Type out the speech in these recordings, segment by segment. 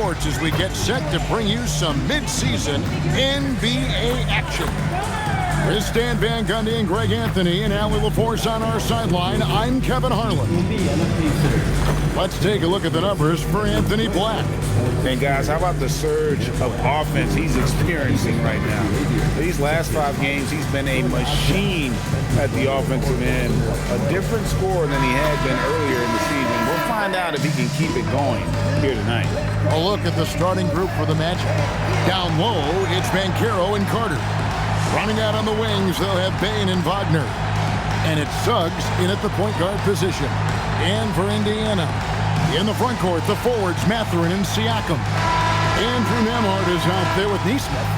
sports as we get set to bring you some mid-season NBA action. With Stan Van Gundy and Greg Anthony and Allie LaForce on our sideline, I'm Kevin Harlan. Let's take a look at the numbers for Anthony Black. And guys, how about the surge of offense he's experiencing right now? These last 5 games, he's been a machine at the offensive end. A different scorer than he had been earlier in the season. We'll find out if he can keep it going here tonight. A look at the starting group for the Magic. Down low, it's Banchero and Carter. Running out on the wings, they'll have Bane and Wagner. And it's Suggs in at the point guard position. And for Indiana, in the front court, the forwards, Mathurin and Siakam. Andrew Nembhard is out there with Nesmith.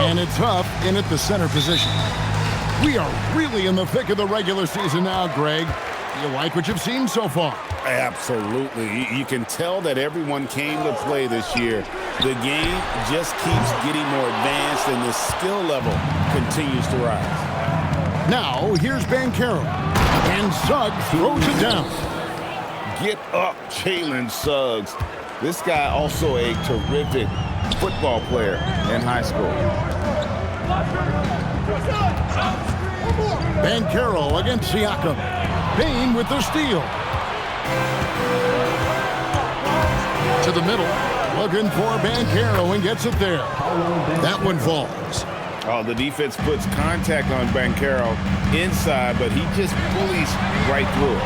And it's Huff in at the center position. We are really in the thick of the regular season now, Greg. You like what you've seen so far? Absolutely. You can tell that everyone came to play this year. The game just keeps getting more advanced and the skill level continues to rise. Now, here's Banchero. And Suggs throws it down. Get up, Jalen Suggs. This guy also a terrific football player in high school. Banchero against Siakam. Bane with the steal. To the middle, looking for Banchero and gets it there. That one falls. Oh, the defense puts contact on Banchero inside, but he just bullies right through it.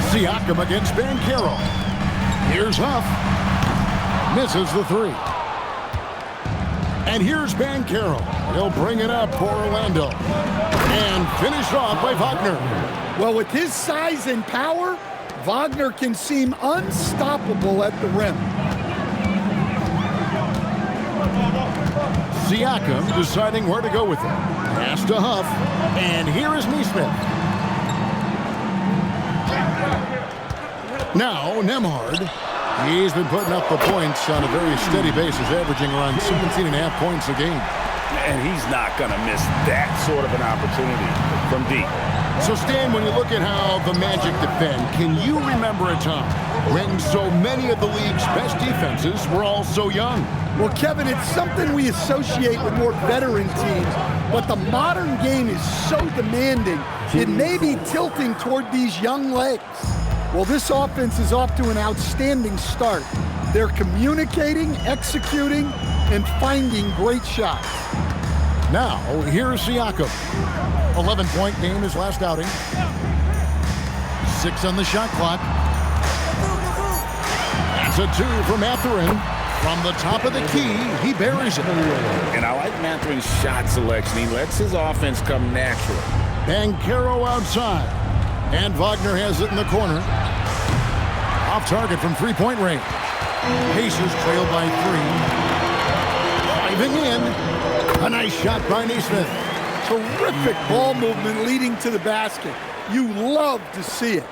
Siakam against Banchero. Here's Huff. Misses the 3. And here's Banchero. He'll bring it up for Orlando. And finished off by Wagner. Well, with his size and power, Wagner can seem unstoppable at the rim. Siakam deciding where to go with it. Pass to Huff. And here is Nesmith. Now, Nembhard. He's been putting up the points on a very steady basis, averaging around 17.5 points a game. And he's not going to miss that sort of an opportunity from deep. So, Stan, when you look at how the Magic defend, can you remember a time when so many of the league's best defenses were all so young? Well, Kevin, it's something we associate with more veteran teams, but the modern game is so demanding, it may be tilting toward these young legs. Well, this offense is off to an outstanding start. They're communicating, executing, and finding great shots. Now, here's Siakam. 11-point game his last outing. 6 on the shot clock. That's a 2 for Mathurin. From the top of the key, he buries it. And I like Mathurin's shot selection. He lets his offense come natural. Banchero outside. And Wagner has it in the corner. Off target from three-point range. Pacers trailed by 3. Driving in. A nice shot by Nesmith. Terrific ball movement leading to the basket. You love to see it.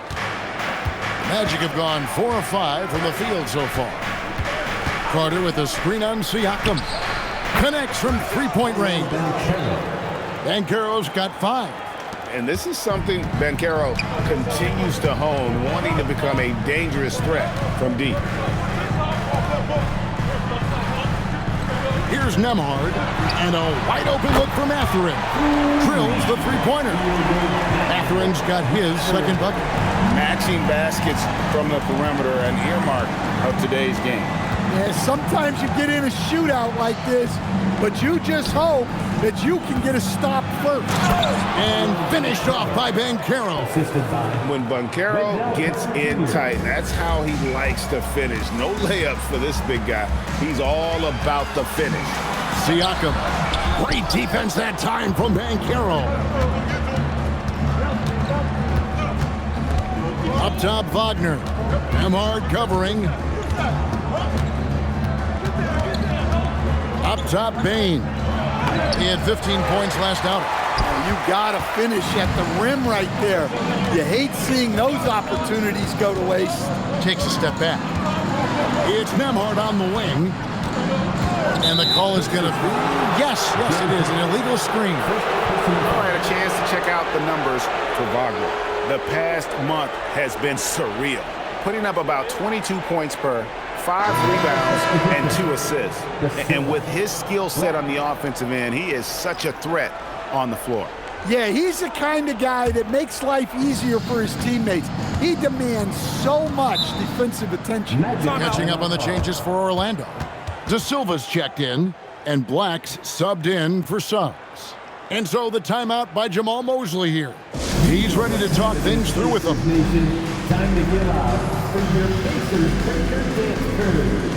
Magic have gone 4 of 5 from the field so far. Carter with a screen on Siakam. Connects from three-point range. Banchero's got 5. And this is something Banchero continues to hone, wanting to become a dangerous threat from deep. Here's Nembhard, and a wide-open look for Mathurin. Drills the three-pointer. Mathurin's got his second bucket. Matching baskets from the perimeter, an earmark of today's game. Yeah, sometimes you get in a shootout like this, but you just hope that you can get a stop first. And finished off by Banchero. When Banchero gets in tight, that's how he likes to finish. No layups for this big guy. He's all about the finish. Siakam. Great defense that time from Banchero. Up top, Wagner. Nembhard covering. Up top, Bane. He had 15 points last outing. You gotta finish at the rim right there. You hate seeing those opportunities go to waste. Takes a step back. It's Nembhard on the wing. And the call is gonna be, yes, it is, an illegal screen. I had a chance to check out the numbers for Wagner. The past month has been surreal. putting up about 22 points per 5 rebounds and 2 assists. And with his skill set on the offensive end, he is such a threat on the floor. Yeah, he's the kind of guy that makes life easier for his teammates. He demands so much defensive attention. Catching up on the changes for Orlando. De Silva's checked in, and Black's subbed in for Suggs. And so the timeout by Jamal Mosley here. He's ready to talk things through with them. Time to give out for your Pacers picture dance crew.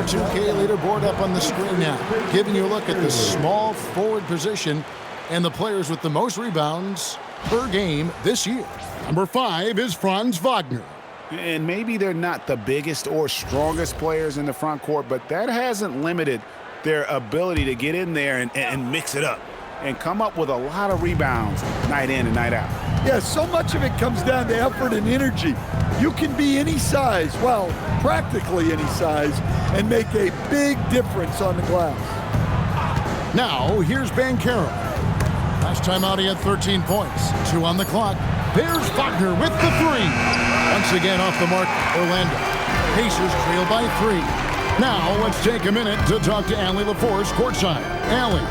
Our 2K leaderboard up on the screen now, giving you a look at the small forward position and the players with the most rebounds per game this year. Number 5 is Franz Wagner. And maybe they're not the biggest or strongest players in the front court, but that hasn't limited their ability to get in there and mix it up and come up with a lot of rebounds night in and night out. Yeah, so much of it comes down to effort and energy. You can be any size, well, practically any size, and make a big difference on the glass. Now, here's Banchero. Last time out, he had 13 points. 2 on the clock. There's Wagner with the 3. Once again off the mark, Orlando. Pacers trail by 3. Now, let's take a minute to talk to Allie LaForce courtside. Allie.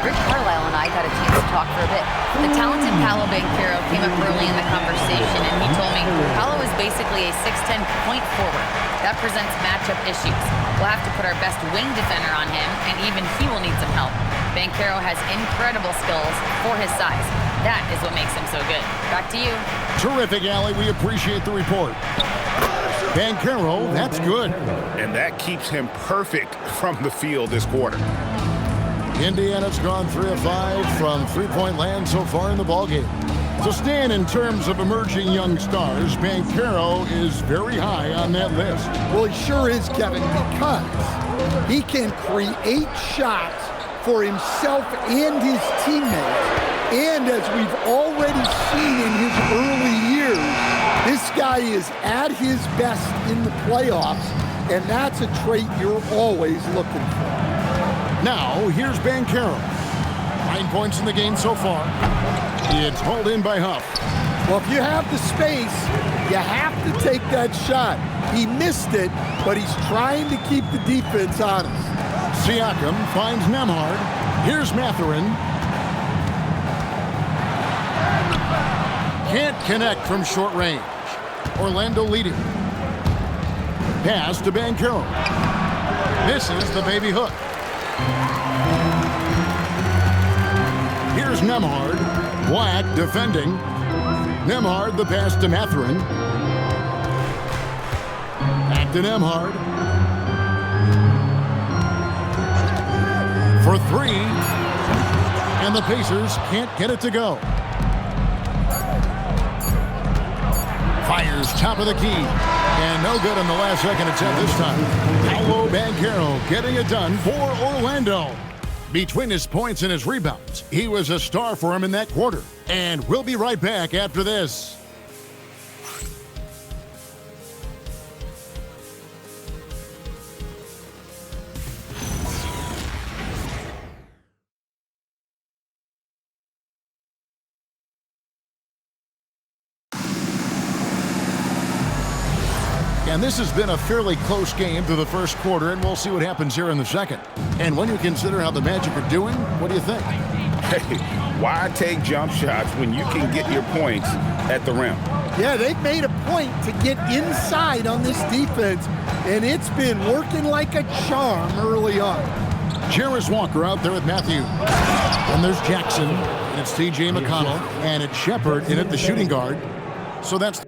Rich Carlisle and I got a chance to talk for a bit. The talented Paolo Banchero came up early in the conversation, and he told me Paolo is basically a 6'10" point forward. That presents matchup issues. We'll have to put our best wing defender on him, and even he will need some help. Banchero has incredible skills for his size. That is what makes him so good. Back to you. Terrific, Allie. We appreciate the report. Banchero, that's good. And that keeps him perfect from the field this quarter. Indiana's gone 3 of 5 from three-point land so far in the ballgame. To stand in terms of emerging young stars, Banchero is very high on that list. Well, he sure is, Kevin, because he can create shots for himself and his teammates. And as we've already seen in his early years, this guy is at his best in the playoffs, and that's a trait you're always looking for. Now, here's Banchero. 9 points in the game so far. It's hauled in by Huff. Well, if you have the space, you have to take that shot. He missed it, but he's trying to keep the defense honest. Siakam finds Nemhard. Here's Mathurin. Can't connect from short range. Orlando leading. Pass to Banchero. Misses the baby hook. Here's Nemhard. Black defending. Nemhard the pass to Mathurin. Back to Nemhard. For 3. And the Pacers can't get it to go. Fires top of the key. And no good on the last second attempt this time. Paolo Banchero getting it done for Orlando. Between his points and his rebounds, he was a star for him in that quarter. And we'll be right back after this. And this has been a fairly close game through the first quarter, and we'll see what happens here in the second. And when you consider how the Magic are doing, what do you think? Why take jump shots when you can get your points at the rim? Yeah, they've made a point to get inside on this defense, and it's been working like a charm early on. Tyrese Walker out there with Matthew. And there's Jackson, and it's T.J. McConnell, and it's Shepard in at the shooting guard. So that's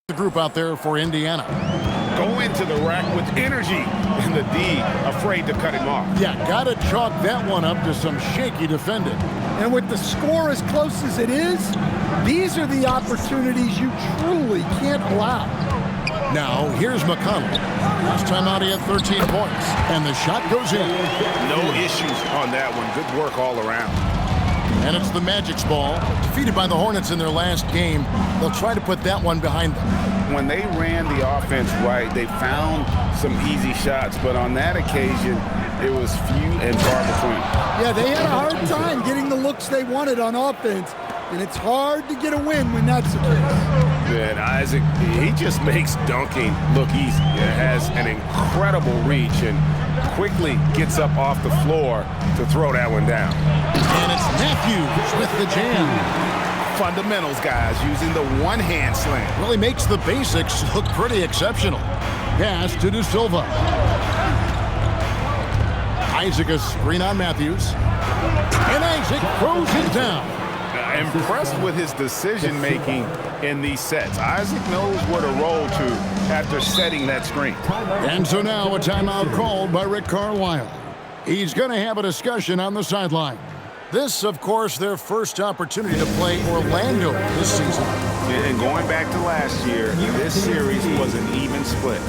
the group out there for Indiana. Go into the rack with energy, and the D afraid to cut him off. Yeah, gotta chalk that one up to some shaky defending. And with the score as close as it is, these are the opportunities you truly can't allow. Now, here's McConnell. Last time out, he had 13 points, and the shot goes in. No issues on that one. Good work all around. And it's the Magic's ball. Defeated by the Hornets in their last game, they'll try to put that one behind them. When they ran the offense right, they found some easy shots, but on that occasion, it was few and far between. Yeah, they had a hard time getting the looks they wanted on offense, and it's hard to get a win when that's the case. And Isaac, he just makes dunking look easy. It has an incredible reach and quickly gets up off the floor to throw that one down. And it's Matthews with the jam. Fundamentals, guys, using the one-hand slam. Really makes the basics look pretty exceptional. Pass to De Silva. Isaac a screen on Matthews. And Isaac throws it down. Impressed with his decision-making in these sets. Isaac knows where to roll to after setting that screen. And so now a timeout called by Rick Carlisle. He's going to have a discussion on the sideline. This, of course, their first opportunity to play Orlando this season. And going back to last year, this series was an even split.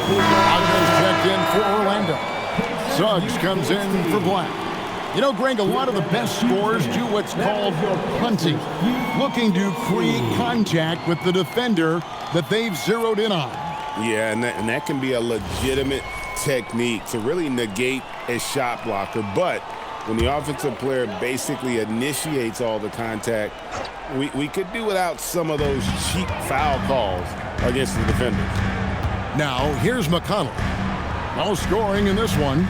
Wagner's checked in for Orlando. Suggs comes in for Black. You know, Greg, a lot of the best scorers do what's called punting, looking to create contact with the defender that they've zeroed in on. Yeah, and that can be a legitimate technique to really negate a shot blocker. But when the offensive player basically initiates all the contact, we could do without some of those cheap foul calls against the defenders. Now, here's McConnell. No scoring in this one.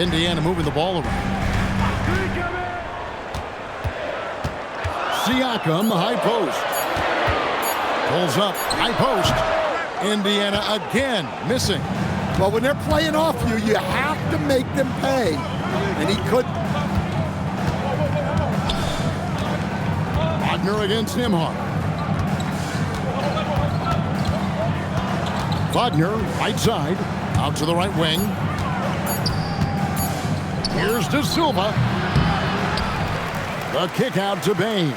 Indiana moving the ball around. Siakam, the high post. Pulls up, high post. Indiana again missing. Well, when they're playing off you, you have to make them pay. And he couldn't. Wagner against Nimhart. Wagner, right side, out to the right wing. Here's De Silva. The kick out to Bane.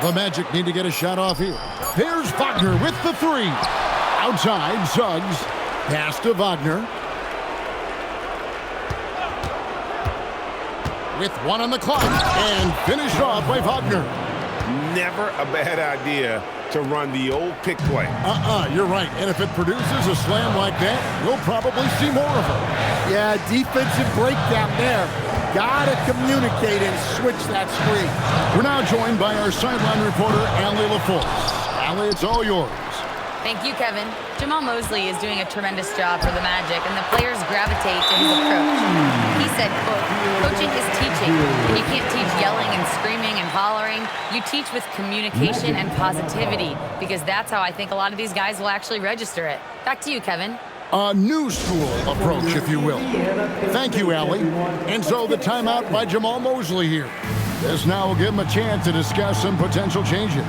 The Magic need to get a shot off here. There's Wagner with the three. Outside, Suggs. Pass to Wagner. With one on the clock. And finished off by Wagner. Never a bad idea to run the old pick play. You're right. And if it produces a slam like that, we'll probably see more of it. Yeah, defensive breakdown there. Gotta communicate and switch that screen. We're now joined by our sideline reporter, Allie LaForce. Allie, it's all yours. Thank you, Kevin. Jamal Mosley is doing a tremendous job for the Magic, and the players gravitate to his approach. He said, quote, coaching is teaching, and you can't teach yelling and screaming and hollering. You teach with communication and positivity, because that's how I think a lot of these guys will actually register it. Back to you, Kevin. A new school approach, if you will. Thank you, Allie. And so the timeout by Jamal Mosley here. This now will give him a chance to discuss some potential changes.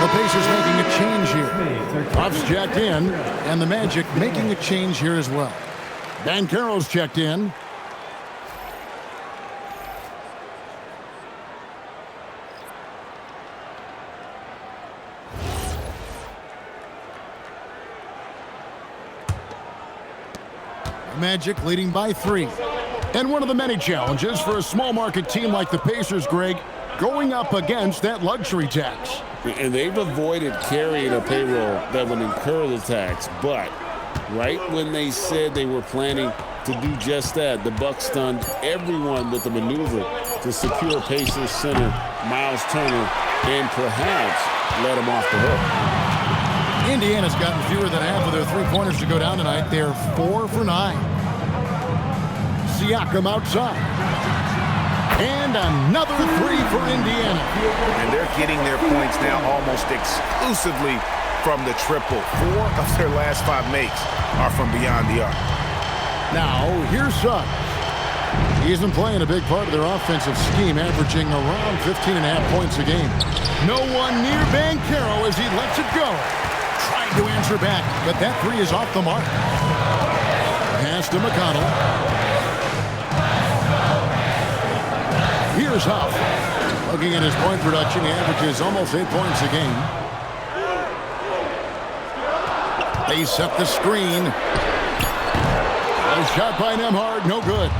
The Pacers making a change here. Buffs checked in, and the Magic making a change here as well. Banchero's checked in. The Magic leading by 3. And one of the many challenges for a small market team like the Pacers, Greg, going up against that luxury tax. And they've avoided carrying a payroll that would incur the tax. But right when they said they were planning to do just that, the Bucs stunned everyone with the maneuver to secure Pacers center Miles Turner and perhaps let him off the hook. Indiana's gotten fewer than half of their three-pointers to go down tonight. They're 4 for 9. Siakam outside. And another three for Indiana. And they're getting their points now almost exclusively from the triple. 4 of their last 5 makes are from beyond the arc. Now, here's Suggs. He's been playing a big part of their offensive scheme, averaging around 15.5 points a game. No one near Banchero as he lets it go. Trying to answer back, but that three is off the mark. Pass to McConnell. Here's Huff. Looking at his point production, he averages almost 8 points a game. They set the screen. A shot by Nembhard, no good.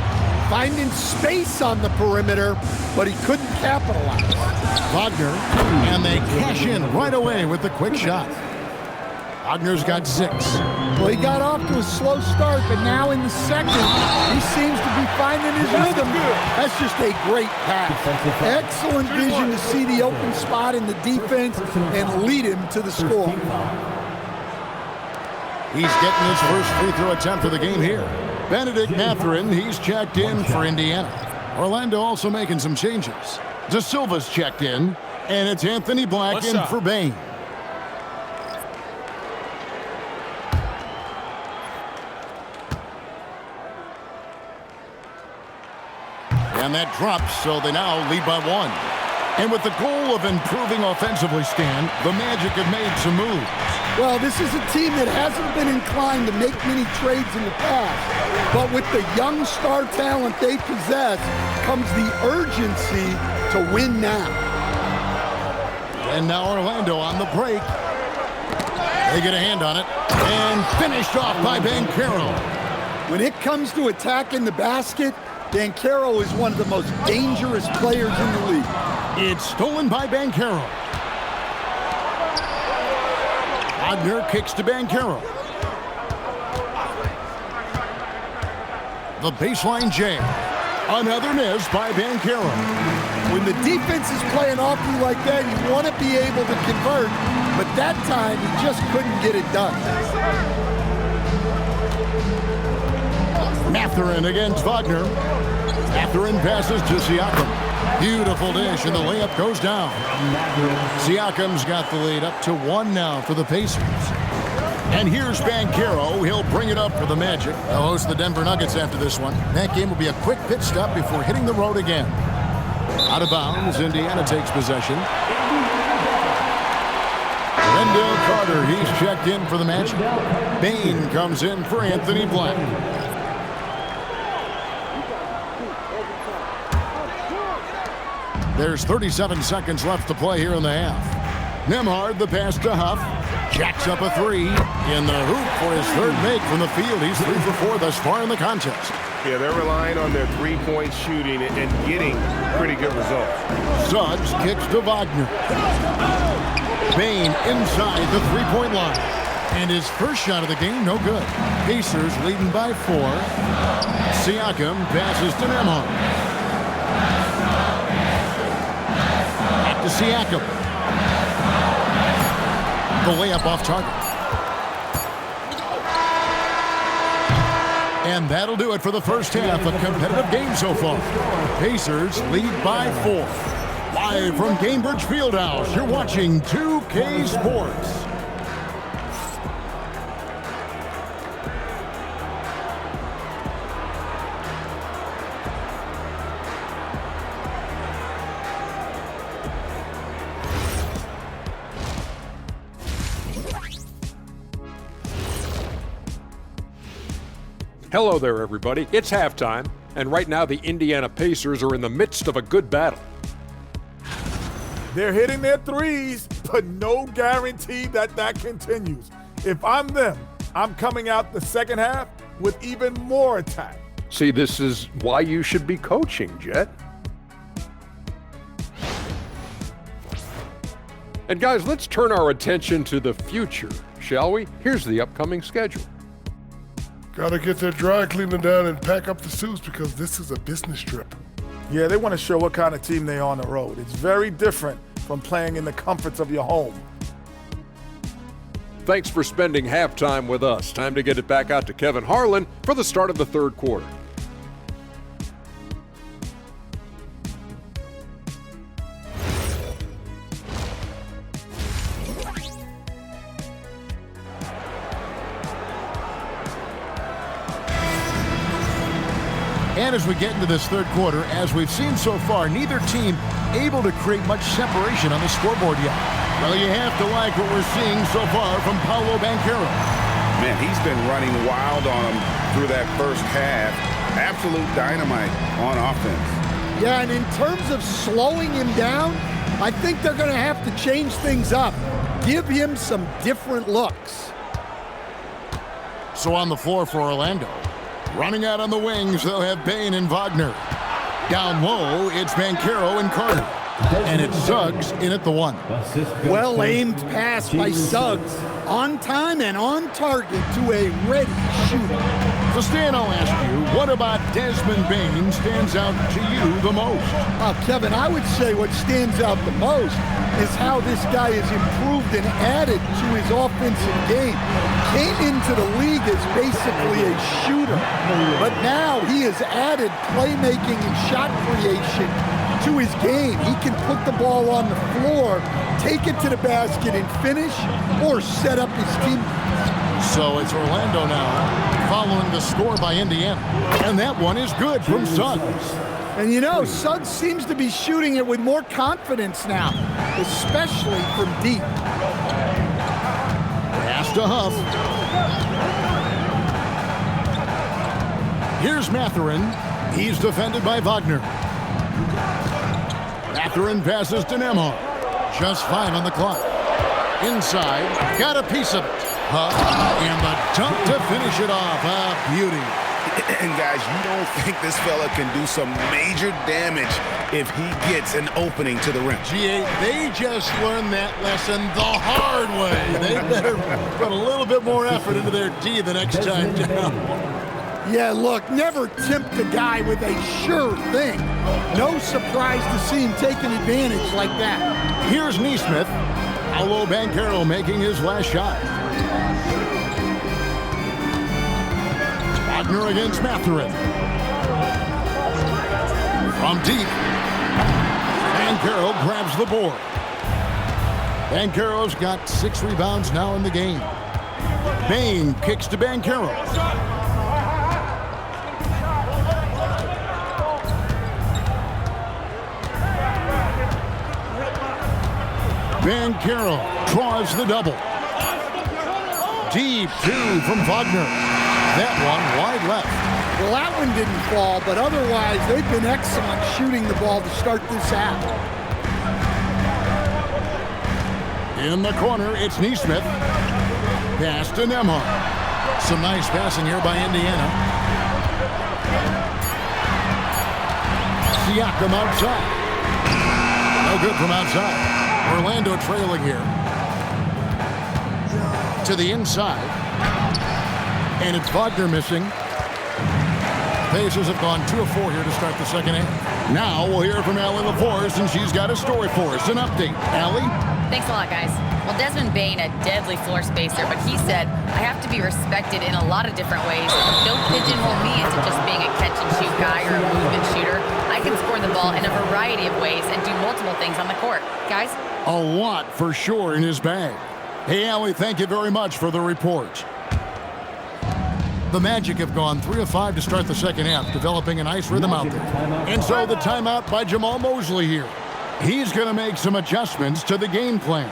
Finding space on the perimeter, but he couldn't capitalize. Wagner, and they cash in right away with the quick shot. Wagner's got 6. Well, he got off to a slow start, but now in the second, he seems to be finding his rhythm. That's just a great pass. Excellent vision to see the open spot in the defense and lead him to the score. He's getting his first free throw attempt of the game here. Benedict Mathurin, he's checked in for Indiana. Orlando also making some changes. De Silva's checked in, and it's Anthony Black in for Bane. And that drops, so they now lead by 1. And with the goal of improving offensively, Stan, the Magic have made some moves. Well, this is a team that hasn't been inclined to make many trades in the past. But with the young star talent they possess comes the urgency to win now. And now Orlando on the break. They get a hand on it. And finished off by Banchero. When it comes to attacking the basket, Banchero is one of the most dangerous players in the league. It's stolen by Banchero. Wagner kicks to Banchero. The baseline J. Another miss by Banchero. When the defense is playing off you like that, you want to be able to convert, but that time he just couldn't get it done. Mathurin against Wagner. Mathurin passes to Siakam. Beautiful dish, and the layup goes down. Siakam's got the lead up to 1 now for the Pacers. And here's Banchero. He'll bring it up for the Magic. They'll host the Denver Nuggets after this one. That game will be a quick pit stop before hitting the road again. Out of bounds, Indiana takes possession. Wendell Carter, he's checked in for the Magic. Bane comes in for Anthony Black. There's 37 seconds left to play here in the half. Nembhard, the pass to Huff. Jacks up a 3 in the hoop for his 3rd make from the field. He's 3 for 4 thus far in the contest. Yeah, they're relying on their three-point shooting and getting pretty good results. Suggs kicks to Wagner. Bane inside the 3-point line. And his first shot of the game, no good. Pacers leading by 4. Siakam passes to Nembhard. To Siakam. The layup off target. And that'll do it for the first half. A competitive game so far. Pacers lead by 4. Live from Gainbridge Fieldhouse, you're watching 2K Sports. Hello there, everybody. It's halftime, and right now the Indiana Pacers are in the midst of a good battle. They're hitting their threes, but no guarantee that that continues. If I'm them, I'm coming out the second half with even more attack. See, this is why you should be coaching, Jet. And guys, let's turn our attention to the future, shall we? Here's the upcoming schedule. Gotta get their dry cleaning down and pack up the suits because this is a business trip. Yeah, they want to show what kind of team they are on the road. It's very different from playing in the comforts of your home. Thanks for spending halftime with us. Time to get it back out to Kevin Harlan for the start of the third quarter. And as we get into this third quarter, as we've seen so far, neither team able to create much separation on the scoreboard yet. Well, you have to like what we're seeing so far from Paolo Banchero. Man, he's been running wild on him through that first half. Absolute dynamite on offense. Yeah, and in terms of slowing him down, I think they're going to have to change things up. Give him some different looks. So on the floor for Orlando. Running out on the wings, they'll have Bane and Wagner. Down low, it's Banchero and Carter. And it's Suggs in at the one. Well-aimed pass by Suggs. On time and on target to a ready shooter. So Stan, I'll ask you, what about Desmond Bane stands out to you the most? Kevin, I would say what stands out the most is how this guy has improved and added to his offensive game. Came into the league as basically a shooter, but now he has added playmaking and shot creation to his game. He can put the ball on the floor, take it to the basket and finish, or set up his team. So it's Orlando now, following the score by Indiana. And that one is good from Suggs. And you know, Suggs seems to be shooting it with more confidence now, especially from deep. Pass to Huff. Here's Mathurin. He's defended by Wagner. Mathurin passes to Nembhard. Just 5 on the clock. Inside, got a piece of it. Huff, and the dunk to finish it off. A beauty. And guys, you don't think this fella can do some major damage if he gets an opening to the rim. G8, they just learned that lesson the hard way. They better put a little bit more effort into their D the next time down. Yeah, look, never tempt a guy with a sure thing. No surprise to see him taking advantage like that. Here's Neesmith. Paolo Banchero making his last shot. Wagner against Mathurin. From deep. Banchero grabs the board. Banchero's got 6 rebounds now in the game. Bane kicks to Banchero. Banchero draws the double. Deep 2 from Wagner. That one wide left. Well, that one didn't fall, but otherwise they've been excellent shooting the ball to start this half. In the corner, it's Neesmith. Pass to Nembhard. Some nice passing here by Indiana. Siakam outside. No good from outside. Orlando trailing here. To the inside. And it's Wagner missing. Pacers have gone 2 of 4 here to start the second half. Now we'll hear from Allie LaForest, and she's got a story for us. An update. Allie? Thanks a lot, guys. Well, Desmond Bane, a deadly floor spacer, but he said, I have to be respected in a lot of different ways. Don't pigeonhole me into just being a catch-and-shoot guy or a movement shooter. I can score the ball in a variety of ways and do multiple things on the court. Guys? A lot for sure in his bag. Hey, Allie, thank you very much for the report. The Magic have gone 3 of 5 to start the second half, developing a nice rhythm out there. And so the timeout by Jamal Mosley here. He's going to make some adjustments to the game plan.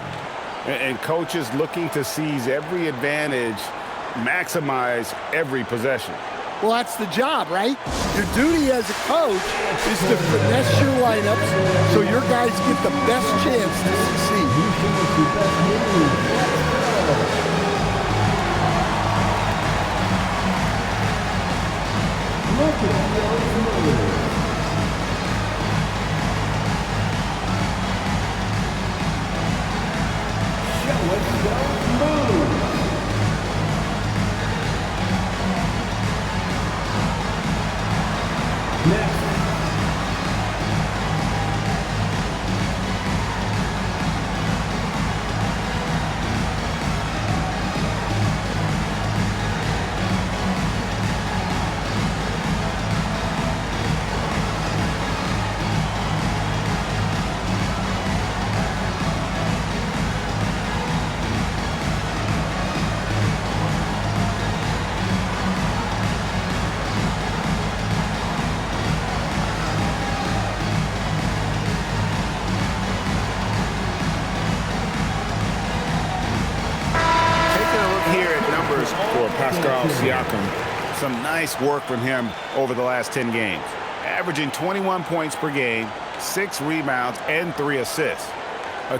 And coach is looking to seize every advantage, maximize every possession. Well, that's the job, right? Your duty as a coach is to finesse your lineups so your guys get the best chance to succeed. for Pascal Siakam. Some nice work from him over the last 10 games. Averaging 21 points per game, 6 rebounds, and 3 assists.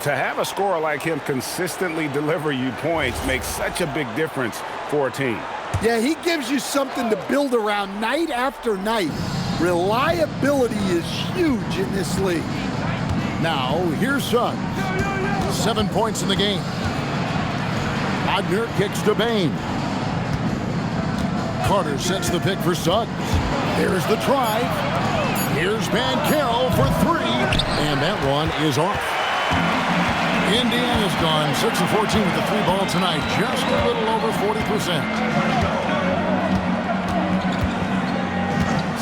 To have a scorer like him consistently deliver you points makes such a big difference for a team. Yeah, he gives you something to build around night after night. Reliability is huge in this league. Now, here's Suggs. 7 points in the game. Wagner kicks to Bane. Carter sets the pick for Suggs. Here's the drive. Here's Banchero for 3. And that one is off. Indiana's gone 6 of 14 with the 3 ball tonight. Just a little over 40%.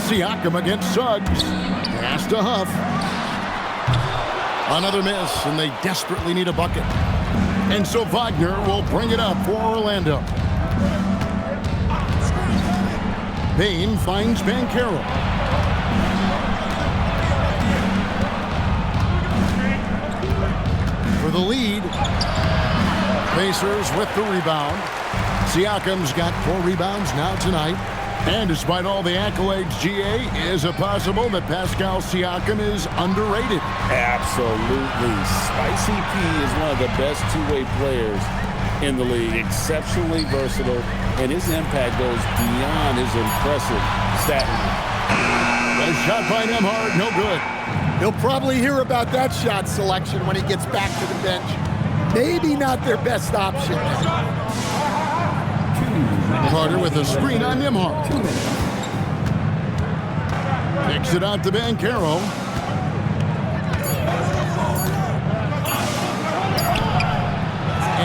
Siakam against Suggs. Pass to Huff. Another miss, and they desperately need a bucket. And so Wagner will bring it up for Orlando. Bane finds Banchero. For the lead. Pacers with the rebound. Siakam's got 4 rebounds now tonight. And despite all the accolades, GA, is it possible that Pascal Siakam is underrated? Absolutely. Spicy P is one of the best two-way players in the league. Exceptionally versatile, and his impact goes beyond his impressive stat line. A shot by Nembhard, no good. He'll probably hear about that shot selection when he gets back to the bench. Maybe not their best option. Carter with a screen on Nembhard. Kicks it out to Banchero.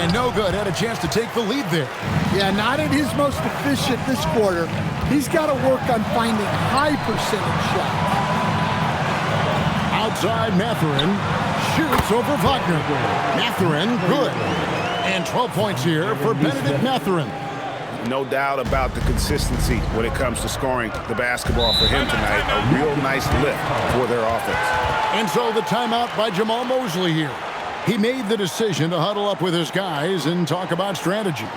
And no good. Had a chance to take the lead there. Yeah, not at his most efficient this quarter. He's got to work on finding high percentage shots. Outside, Mathurin shoots over Wagner. Mathurin, good. And 12 points here for Benedict Mathurin. No doubt about the consistency when it comes to scoring the basketball for him tonight. A real nice lift for their offense. And so the timeout by Jamal Mosley here. He made the decision to huddle up with his guys and talk about strategy.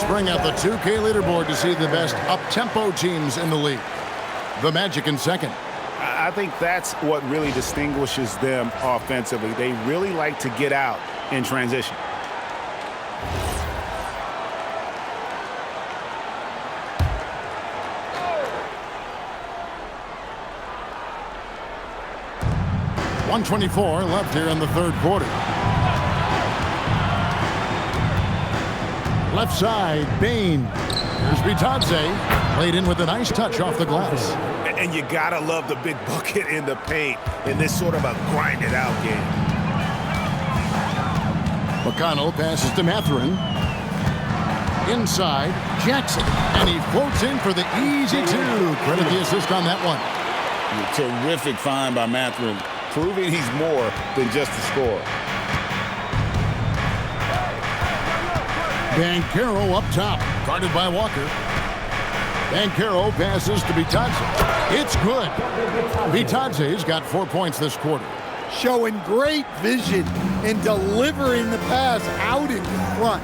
Bring out the 2K leaderboard to see the best up-tempo teams in the league. The Magic in second. I think that's what really distinguishes them offensively. They really like to get out in transition. .124 left here in the third quarter. Left side, Bane. Here's Bitadze. Laid in with a nice touch off the glass. And you gotta love the big bucket in the paint in this sort of a grinded-out game. McConnell passes to Mathurin. Inside, Jackson. And he floats in for the easy 2. Credit the assist on that one. Terrific find by Mathurin, proving he's more than just a scorer. Banchero up top, guarded by Walker. Banchero passes to Bitadze. It's good. Bitadze's got 4 points this quarter. Showing great vision and delivering the pass out in front.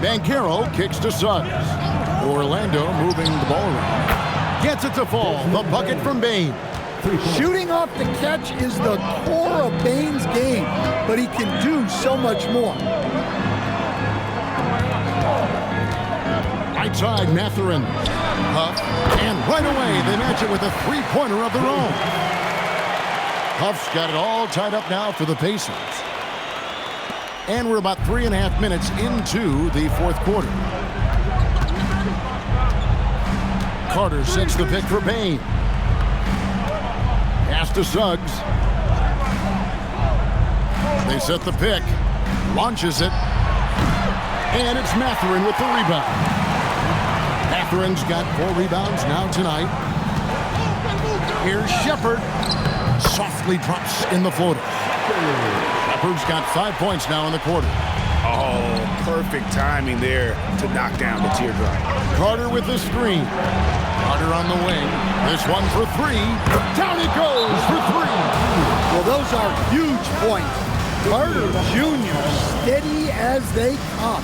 Banchero kicks to Suggs. Orlando moving the ball around. Gets it to fall. The bucket from Bane. Shooting off the catch is the core of Bane's game, but he can do so much more. Right side, Mathurin. Huff, and right away they match it with a three-pointer of their own. Huff's got it all tied up now for the Pacers. And we're about 3.5 minutes into the fourth quarter. Carter sets the pick for Bane. Pass to Suggs. They set the pick. Launches it. And it's Mathurin with the rebound. Mathurin's got 4 rebounds now tonight. Here's Shepherd. Softly drops in the floater. Shepherd's got 5 points now in the quarter. Oh, perfect timing there to knock down the teardrop. Carter with the screen. Carter on the wing. This one for 3. Down it goes for 3. Well, those are huge points. Carter Jr. steady as they come.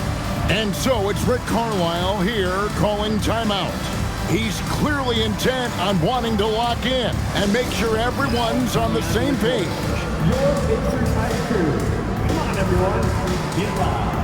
And so it's Rick Carlisle here calling timeout. He's clearly intent on wanting to lock in and make sure everyone's on the same page. Your Pacers high crew. Come on, everyone. Get live.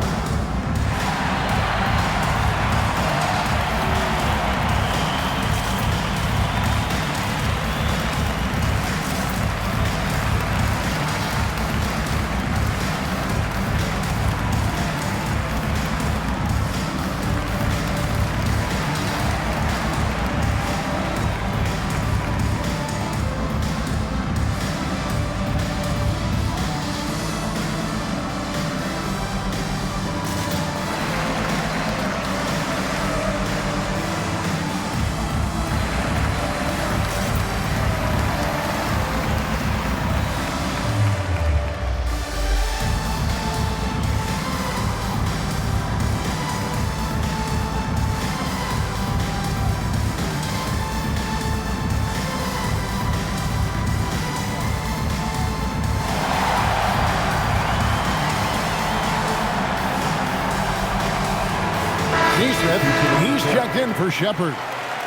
He's checked in for Shepherd.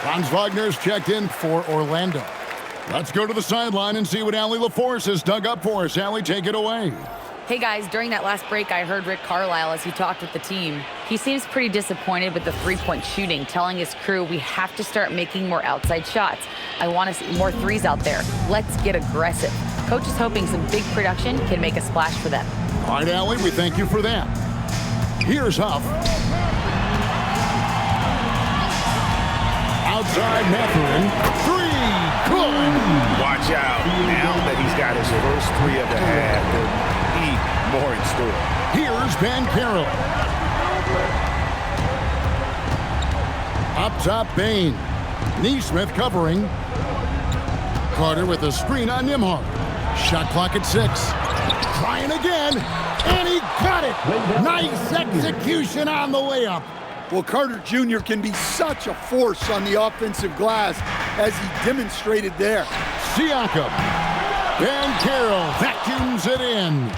Franz Wagner's checked in for Orlando. Let's go to the sideline and see what Allie LaForce has dug up for us. Allie, take it away. Hey guys, during that last break, I heard Rick Carlisle as he talked with the team. He seems pretty disappointed with the three-point shooting, telling his crew we have to start making more outside shots. I want to see more threes out there. Let's get aggressive. Coach is hoping some big production can make a splash for them. All right, Allie, we thank you for that. Here's Huff. Outside Mathurin. 3. Good. Watch out. Now that he's got his first 3 of the half, there'll be more in store. Here's Banchero. Up top, Bane. Neesmith covering. Carter with a screen on Nimhart. Shot clock at 6. Trying again. And he got it. Nice execution on the layup. Well, Carter Jr. can be such a force on the offensive glass as he demonstrated there. Siakam. Banchero vacuums it in.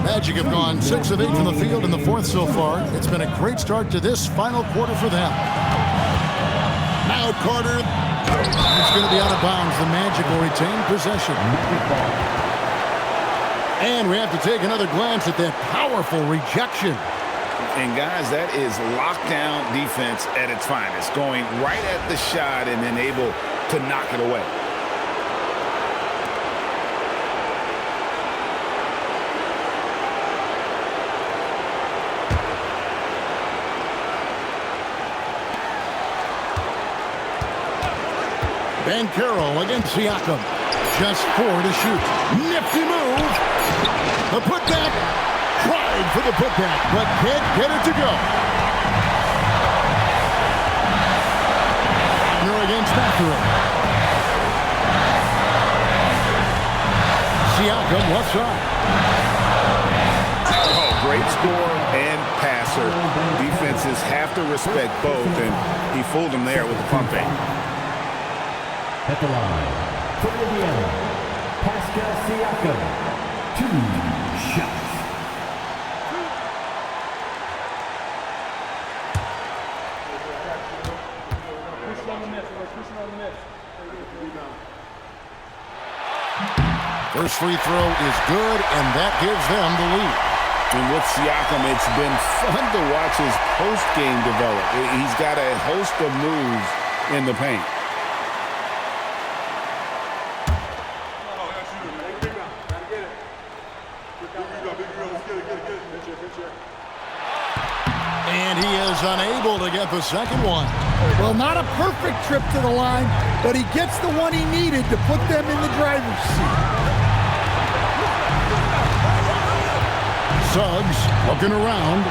Magic have gone 6 of 8 from the field in the fourth so far. It's been a great start to this final quarter for them. Now Carter. It's going to be out of bounds. The Magic will retain possession. And we have to take another glance at that powerful rejection. And guys, that is lockdown defense at its finest, going right at the shot and then able to knock it away. Banchero against Siakam. Just 4 to shoot. Nifty move. The putback. Tried for the putback, but can't get it to go. Wagner against Mathurin. Siakam left side. Oh, great scorer and passer. Defenses have to respect both, and he fooled them there with the pump fake. At the line, for Indiana, Pascal Siakam, 2 shots. First free throw is good, and that gives them the lead. And with Siakam, it's been fun to watch his post-game develop. He's got a host of moves in the paint. And he is unable to get the second one. Well, not a perfect trip to the line, but he gets the one he needed to put them in the driver's seat. Suggs looking around.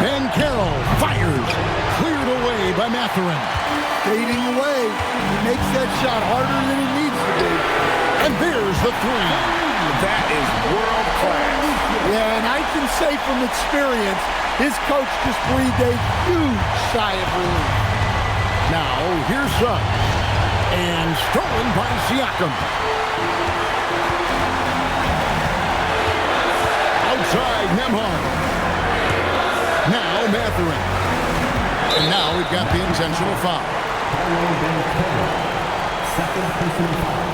Banchero fires. Cleared away by Mathurin. Fading away. He makes that shot harder than it needs to be. And there's the three. That is world class. Yeah, and I can say from experience, his coach just breathed a huge sigh of relief. Now, here's Suggs. And stolen by Siakam. Outside Nembhard. Now Mathurin. And now we've got the intentional foul. Second personal foul.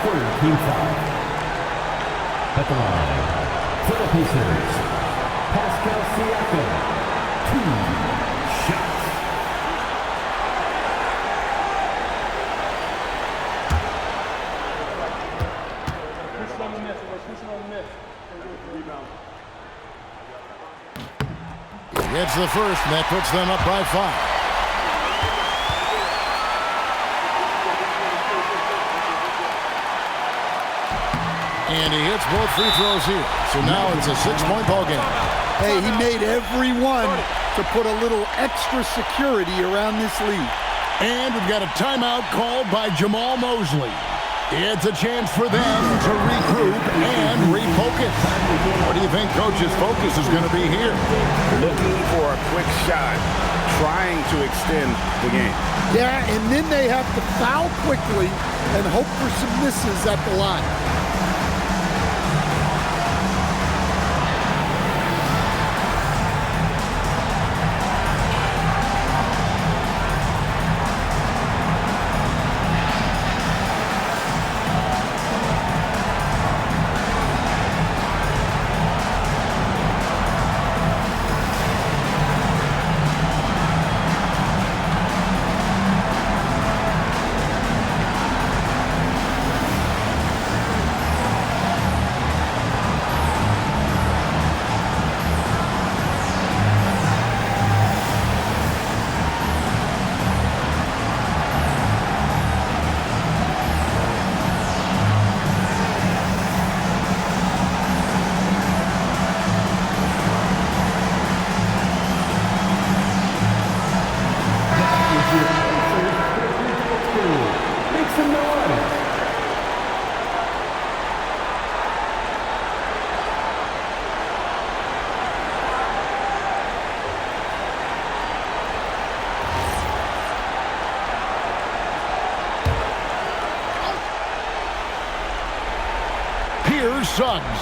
Third team foul. At the line, for the Pacers, Pascal Siakam, 2 shots. He hits the first, and that puts them up by 5. And he hits both free throws here. So now it's a 6-point ball game. Hey, he made every one to put a little extra security around this lead. And we've got a timeout called by Jamal Mosley. It's a chance for them to regroup and refocus. What do you think Coach's focus is going to be here? Looking for a quick shot, trying to extend the game. Yeah, and then they have to foul quickly and hope for some misses at the line. Suggs.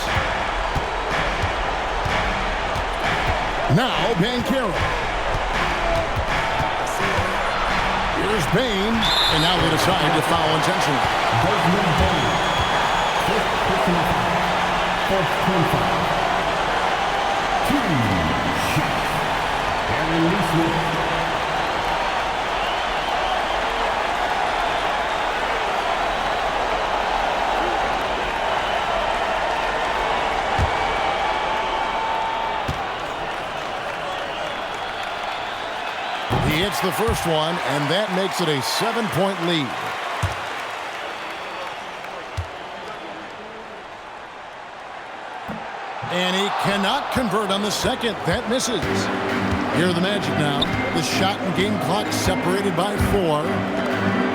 Now Banchero. Here's Bain, and now they decide to foul intentionally. First team foul. 2 shots. And release. He hits the first one, and that makes it a 7-point lead. And he cannot convert on the second. That misses. Here are the Magic now. The shot and game clock separated by 4.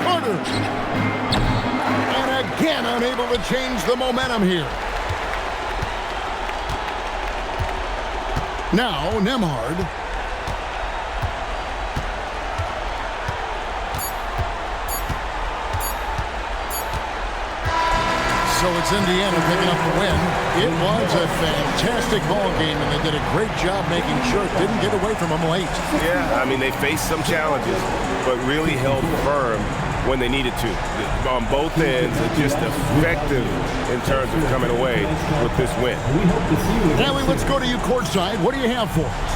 Carter. And again unable to change the momentum here. Now Nembhard. So it's Indiana picking up the win. It was a fantastic ball game, and they did a great job making sure it didn't get away from them late. Yeah, I mean, they faced some challenges, but really held firm when they needed to. On both ends, just effective in terms of coming away with this win. Allie, let's go to you courtside. What do you have for us?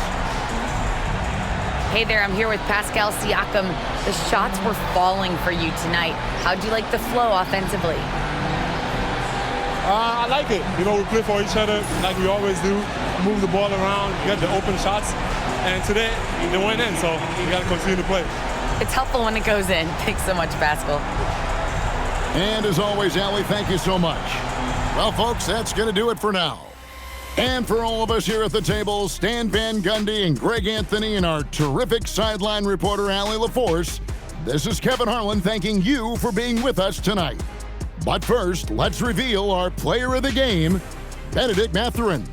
Hey there, I'm here with Pascal Siakam. The shots were falling for you tonight. How'd you like the flow offensively? I like it. You know, we play for each other like we always do. Move the ball around, get the open shots. And today, they went in, so we got to continue to play. It's helpful when it goes in. Thanks so much, Pascal. And as always, Allie, thank you so much. Well, folks, that's going to do it for now. And for all of us here at the table, Stan Van Gundy and Greg Anthony and our terrific sideline reporter, Allie LaForce, this is Kevin Harlan thanking you for being with us tonight. But first, let's reveal our player of the game, Benedict Mathurin.